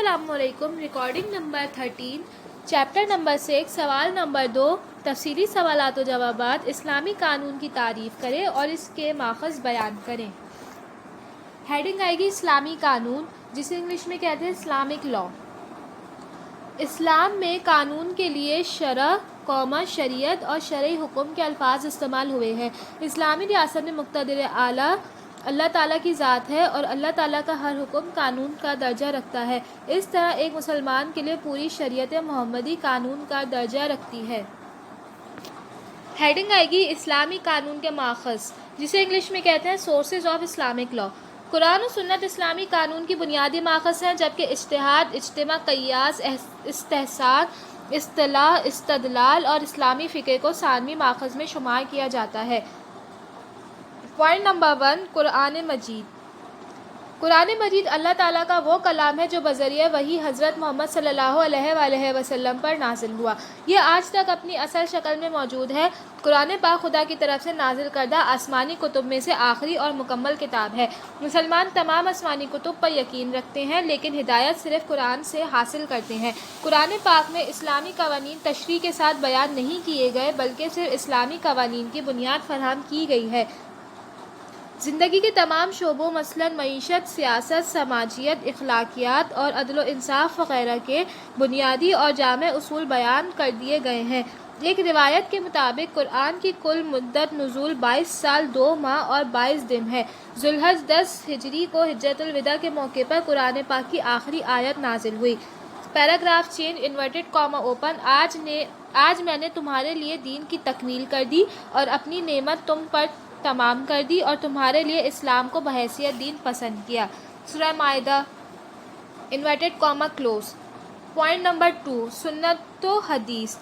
अस्सलाम वालेकुम। Recording number 13, chapter number 6, सवाल नंबर 2, तफसीली सवालात व जवाबात। इस्लामी कानून की तारीफ़ करें और इसके माखज़ बयान करें। हेडिंग आएगी इस्लामी कानून, जिसे इंग्लिश में कहते हैं इस्लामिक लॉ। इस्लाम में कानून के लिए शरअ, शरीयत और शरई हुक्म के अल्फाज इस्तेमाल हुए हैं। इस्लामी रियासत में मुक़्तदिर आला अल्लाह ताला की ज़ात है और अल्लाह ताला का हर हुक्म कानून का दर्जा रखता है। इस तरह एक मुसलमान के लिए पूरी शरीयत मोहम्मदी कानून का दर्जा रखती है। हेडिंग आएगी इस्लामी कानून के माखज़, जिसे इंग्लिश में कहते हैं sources of Islamic law. Quran और सुन्नत इस्लामी कानून की बुनियादी माखज़ हैं, जबकि इज्तिहाद, इज्तिमा, क़ियास, इस्तेहसान, इस्तिलाह, इस्तदलाल और इस्लामी फ़िक़्ह को सानवी माखज़ में शुमार किया जाता है। पॉइंट नंबर 1, कुरान मजीद। कुरान मजीद अल्लाह ताला का वो कलाम है जो बज़रिए वही हज़रत मोहम्मद सल्लल्लाहु अलैहि वसल्लम पर नाजिल हुआ। यह आज तक अपनी असल शक्ल में मौजूद है। कुरान पाक खुदा की तरफ से नाजिल करदा आसमानी कुतुब में से आखिरी और मुकम्मल किताब है। मुसलमान तमाम आसमानी कुतुब पर यकीन रखते हैं, लेकिन हिदायत सिर्फ कुरान से हासिल करते हैं। कुरान पाक में इस्लामी कवानीन तशरीह के साथ बयान नहीं किए गए, बल्कि सिर्फ इस्लामी कवानीन की बुनियाद फराहम की गई है। ज़िंदगी के तमाम शोबों मसलन मईशत, सियासत, समाजियत, इखलाकियात और अदल व इंसाफ वगैरह के बुनियादी और जामे उसूल बयान कर दिए गए हैं। एक रिवायत के मुताबिक कुरान की कुल मुद्दत नुज़ूल 22 साल 2 माह और 22 दिन है। ज़ुल्हज 10 हिजरी को हिज्जतुल विदा के मौके पर कुरान पाक की आखिरी आयत नाजिल हुई। Paragraph change, inverted comma open. आज मैंने तुम्हारे लिए दीन की तकमील कर दी और अपनी नेमत तुम पर तमाम कर दी और तुम्हारे लिए इस्लाम को बहैसियत दीन पसंद किया। सूरह Maidah, inverted comma close. Point number 2, सुन्नत व हदीस।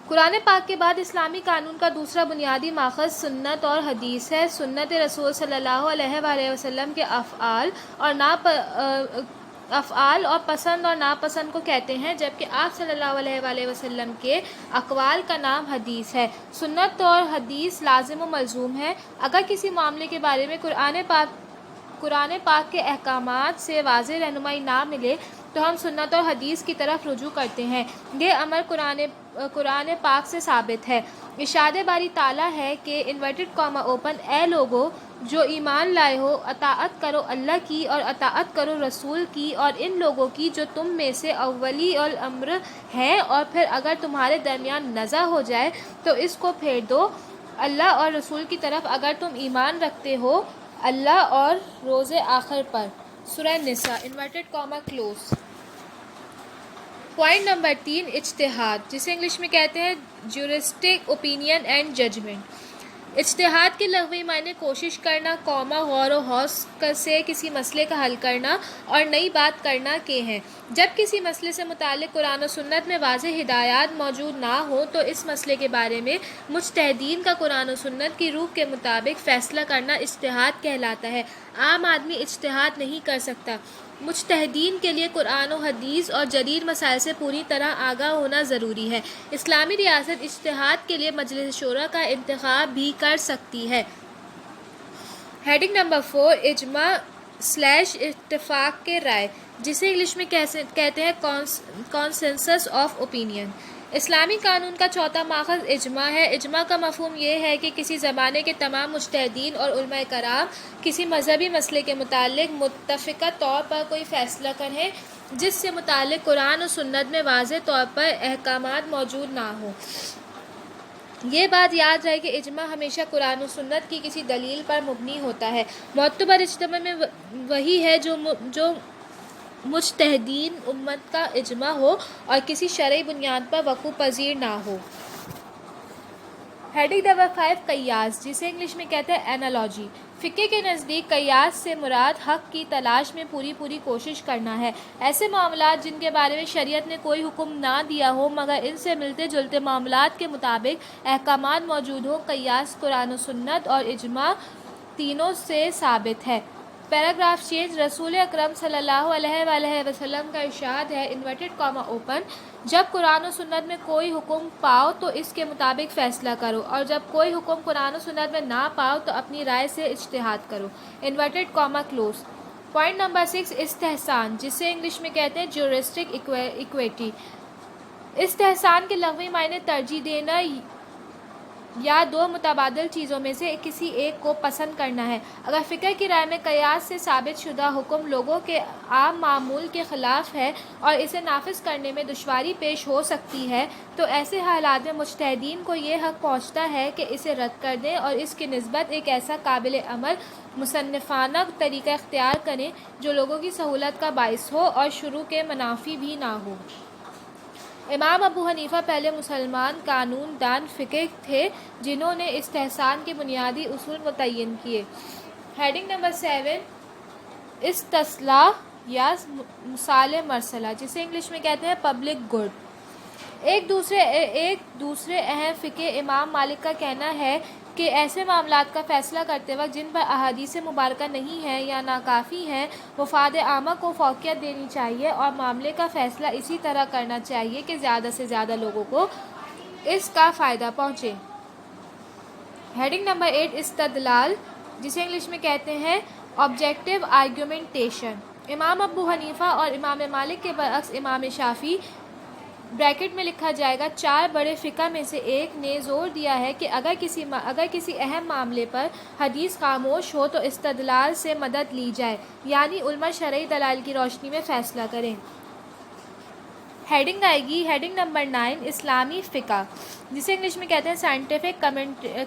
कुरान पाक के बाद इस्लामी कानून का दूसरा बुनियादी माखज़ सुन्नत और हदीस है। सुन्नत रसूल सल्लल्लाहु अलैहि वसल्लम के अफ़आल और पसंद और नापसंद को कहते हैं, जबकि आप सल्लल्लाहु अलैहि वसल्लम के अक़वाल का नाम हदीस है। सुन्नत और हदीस लाज़िम व मलज़ूम है। अगर किसी मामले के बारे में कुरान पाक के अहकामात से वाज़ेह रहनुमाई ना मिले तो हम सुन्नत और हदीस की तरफ रुजू करते हैं। ये अमर कुरान पाक से साबित है। इरशाद बारी ताला है कि इन्वर्टेड कॉमा ओपन, ए लोगो जो ईमान लाए हो, अताअत करो अल्लाह की और अताअत करो रसूल की और इन लोगों की जो तुम में से अव्वली और अम्र हैं, और फिर अगर तुम्हारे दरमियान नज़ा हो जाए तो इसको फेर दो अल्लाह और रसूल की तरफ अगर तुम ईमान रखते हो, अल्लाह और रोज़े आखिर पर। सूरह Nisa, inverted comma close. Point number 3, इज्तिहाद, जिसे इंग्लिश में कहते हैं ज्यूरिस्टिक ओपिनियन एंड जजमेंट। इज्तिहाद के लग़वी मायने कोशिश करना, गौर व हौस से किसी मसले का हल करना और नई बात करना के हैं। जब किसी मसले से मुताल्लिक़ कुरान और सुन्नत में वाज़ेह हिदायत मौजूद ना हो तो इस मसले के बारे में मुज्तहिदीन का कुरान और सुन्नत की रूह के मुताबिक फ़ैसला करना इज्तिहाद कहलाता है। आम आदमी इज्तिहाद नहीं कर सकता। मुज्तहिदीन के लिए कुरान और हदीस और जदीद मसाइल से पूरी तरह आगाह होना ज़रूरी है। इस्लामी रियासत इज्तिहाद के लिए मजलिस शूरा का इंतखाब भी कर सकती है। हेडिंग नंबर 4, इजमा / इत्तिफाक के राय, जिसे इंग्लिश में कहते हैं कॉन्सेंसस ऑफ ओपिनियन। इस्लामी कानून का चौथा माखज़ इजमा है। इजमा का मफ़हूम ये है कि किसी ज़माने के तमाम मुज्तहिदीन और उलमाए कराम किसी मज़हबी मसले के मुताल्लिक़ मुत्तफ़िक़ा तौर पर कोई फ़ैसला करें जिससे मुताल्लिक़ कुरान और सुन्नत में वाज़ेह तौर पर अहकामात मौजूद ना हो। ये बात याद रहे कि इजमा हमेशा कुरान और सुन्नत की किसी दलील पर मुबनी होता है। मुअतबर इज्तिमा में वही है जो मुज्तहिदीन उम्मत का इजमा हो और किसी शरई बुनियाद पर वक़ू पज़ीर ना हो। हेडिंग नंबर 5, क़ियास, जिसे इंग्लिश में कहते हैं एनालॉजी। फ़िक़्ह के नज़दीक क़ियास से मुराद हक़ की तलाश में पूरी कोशिश करना है। ऐसे मामलात जिनके बारे में शरीयत ने कोई हुक्म ना दिया हो मगर इनसे मिलते जुलते मामलात के मुताबिक अहकामात मौजूद हो, क़ियास कुरान और सुन्नत और इजमा तीनों से साबित है। पैराग्राफ चेंज, रसूल अकरम सल्लल्लाहु अलैहि वसल्लम का इरशाद है, इन्वर्टेड कॉमा ओपन, जब कुरान और सुन्नत में कोई हुक्म पाओ तो इसके मुताबिक फ़ैसला करो और जब कोई हुक्म कुरान और सुन्नत में ना पाओ तो अपनी राय से इज्तिहाद करो। Inverted comma close. Point number 6 استحسان، جسے انگلش میں کہتے ہیں جورسٹک ایکویٹی۔ استحسان کے لغوی معنی ترجیح دینا یا دو متبادل چیزوں میں سے کسی ایک کو پسند کرنا ہے۔ اگر فقہ کی رائے میں قیاس سے ثابت شدہ حکم لوگوں کے عام معمول کے خلاف ہے اور اسے نافذ کرنے میں دشواری پیش ہو سکتی ہے، تو ایسے حالات میں مجتہدین کو یہ حق پہنچتا ہے کہ اسے رد کر دیں اور اس کی نسبت ایک ایسا قابل عمل مصنفانہ طریقہ اختیار کریں جو لوگوں کی سہولت کا باعث ہو اور شروع کے منافی بھی نہ ہو۔ امام ابو حنیفہ پہلے مسلمان قانون دان فقہ تھے جنہوں نے استحسان کے بنیادی اصول متعین کیے۔ ہیڈنگ نمبر 7 استصلاح یا مصالح مرسلہ، جسے انگلش میں کہتے ہیں پبلک گڈ۔ ایک دوسرے اہم فقہ امام مالک کا کہنا ہے کہ ایسے معاملات کا فیصلہ کرتے وقت جن پر احادیث مبارکہ نہیں ہیں یا ناکافی ہیں، مفاد عامہ کو فوقیت دینی چاہیے اور معاملے کا فیصلہ اسی طرح کرنا چاہیے کہ زیادہ سے زیادہ لوگوں کو اس کا فائدہ پہنچے۔ ہیڈنگ نمبر 8 استدلال، جسے انگلش میں کہتے ہیں آبجیکٹیو آرگیومنٹیشن۔ امام ابو حنیفہ اور امام مالک کے برعکس امام شافعی بریکٹ میں لکھا جائے گا 4 بڑے فقہ میں سے ایک نے زور دیا ہے کہ اگر کسی اہم معاملے پر حدیث خاموش ہو تو استدلال سے مدد لی جائے، یعنی علماء شرعی دلائل کی روشنی میں فیصلہ کریں۔ ہیڈنگ آئے گی ہیڈنگ نمبر 9 اسلامی فقہ، جسے انگلش میں کہتے ہیں سائنٹیفک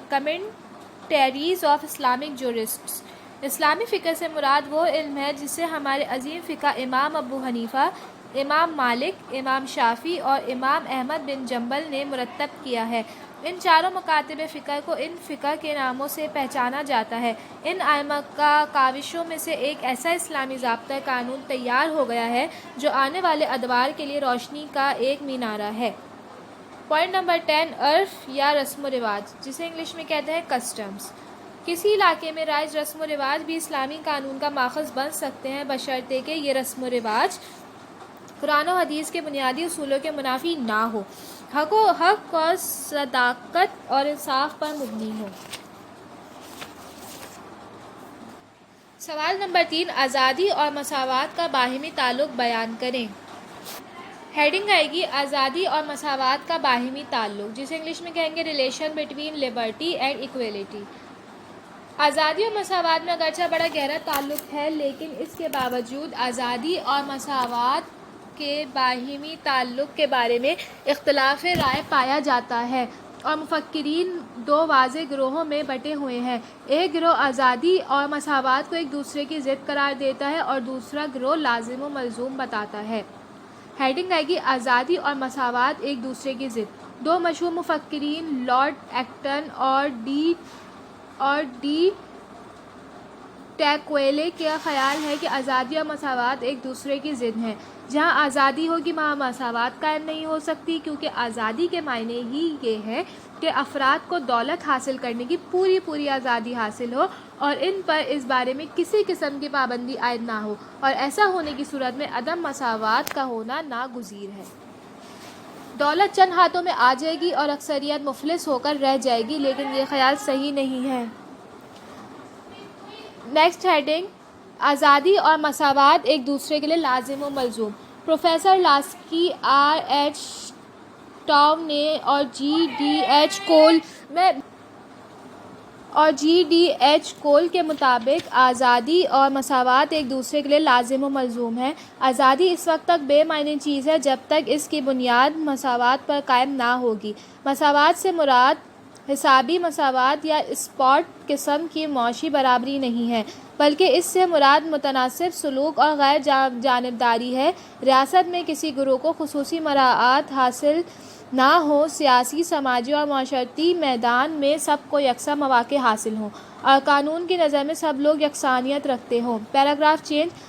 کمنٹریز آف اسلامک جورسٹس۔ اسلامی فقہ سے مراد وہ علم ہے جسے ہمارے عظیم فقہ امام ابو حنیفہ، امام مالک، امام شافعی اور امام احمد بن جنبل نے مرتب کیا ہے۔ ان چاروں مکاتب فقہ کو ان فقہ کے ناموں سے پہچانا جاتا ہے۔ ان ائمہ کا کاوشوں میں سے ایک ایسا اسلامی ضابطہ قانون تیار ہو گیا ہے جو آنے والے ادوار کے لیے روشنی کا ایک مینارہ ہے۔ پوائنٹ نمبر 10 عرف یا رسم و رواج، جسے انگلش میں کہتے ہیں کسٹمز۔ کسی علاقے میں رائج رسم و رواج بھی اسلامی قانون کا ماخذ بن سکتے ہیں بشرطے کہ یہ رسم و رواج قرآن و حدیث کے بنیادی اصولوں کے منافی نہ ہو، حق اور صداقت اور انصاف پر مبنی ہو۔ سوال نمبر 3 آزادی اور مساوات کا باہمی تعلق بیان کریں۔ ہیڈنگ آئے گی آزادی اور مساوات کا باہمی تعلق، جسے انگلش میں کہیں گے relation between Liberty and equality. آزادی اور مساوات میں اگرچہ بڑا گہرا تعلق ہے، لیکن اس کے باوجود آزادی اور مساوات کے باہمی تعلق کے بارے میں اختلاف رائے پایا جاتا ہے اور مفکرین 2 واضح گروہوں میں بٹے ہوئے ہیں۔ ایک گروہ آزادی اور مساوات کو ایک دوسرے کی ضد قرار دیتا ہے اور دوسرا گروہ لازم و ملزوم بتاتا ہے۔ ہیڈنگ آئے گی آزادی اور مساوات ایک دوسرے کی ضد۔ 2 مشہور مفکرین لارڈ ایکٹن اور ڈی ٹیکویلے کا خیال ہے کہ آزادی اور مساوات ایک دوسرے کی ضد ہیں۔ جہاں آزادی ہوگی وہاں مساوات قائم نہیں ہو سکتی، کیونکہ آزادی کے معنی ہی یہ ہے کہ افراد کو دولت حاصل کرنے کی پوری آزادی حاصل ہو اور ان پر اس بارے میں کسی قسم کی پابندی عائد نہ ہو، اور ایسا ہونے کی صورت میں عدم مساوات کا ہونا ناگزیر ہے۔ دولت چند ہاتھوں میں آ جائے گی اور اکثریت مفلس ہو کر رہ جائے گی، لیکن یہ خیال صحیح نہیں ہے۔ نیکسٹ ہیڈنگ آزادی اور مساوات ایک دوسرے کے لیے لازم و ملزوم۔ پروفیسر لاسکی، آر ایچ ٹاؤم نے اور جی ڈی ایچ کول کے مطابق آزادی اور مساوات ایک دوسرے کے لیے لازم و ملزوم ہیں۔ آزادی اس وقت تک بے معنی چیز ہے جب تک اس کی بنیاد مساوات پر قائم نہ ہوگی۔ مساوات سے مراد حسابی مساوات یا اسپاٹ قسم کی معاشی برابری نہیں ہے، بلکہ اس سے مراد متناسب سلوک اور غیر جانبداری ہے۔ ریاست میں کسی گروہ کو خصوصی مراعات حاصل نہ ہو، سیاسی، سماجی اور معاشرتی میدان میں سب کو یکساں مواقع حاصل ہوں اور قانون کی نظر میں سب لوگ یکسانیت رکھتے ہوں۔ Paragraph change.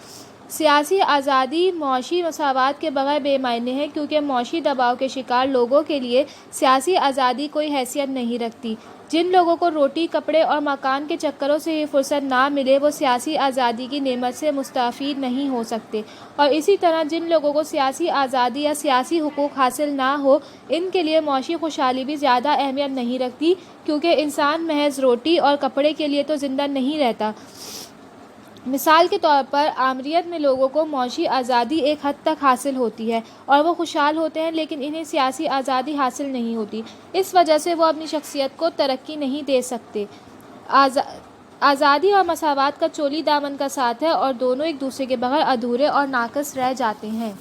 سیاسی آزادی معاشی مساوات کے بغیر بے معنی ہے، کیونکہ معاشی دباؤ کے شکار لوگوں کے لیے سیاسی آزادی کوئی حیثیت نہیں رکھتی۔ جن لوگوں کو روٹی، کپڑے اور مکان کے چکروں سے یہ فرصت نہ ملے وہ سیاسی آزادی کی نعمت سے مستفید نہیں ہو سکتے، اور اسی طرح جن لوگوں کو سیاسی آزادی یا سیاسی حقوق حاصل نہ ہو ان کے لیے معاشی خوشحالی بھی زیادہ اہمیت نہیں رکھتی، کیونکہ انسان محض روٹی اور کپڑے کے لیے تو زندہ نہیں رہتا مثال کے طور پر آمریت میں لوگوں کو معاشی آزادی ایک حد تک حاصل ہوتی ہے اور وہ خوشحال ہوتے ہیں، لیکن انہیں سیاسی آزادی حاصل نہیں ہوتی۔ اس وجہ سے وہ اپنی شخصیت کو ترقی نہیں دے سکتے۔ آزادی اور مساوات کا چولی دامن کا ساتھ ہے اور دونوں ایک دوسرے کے بغیر ادھورے اور ناقص رہ جاتے ہیں۔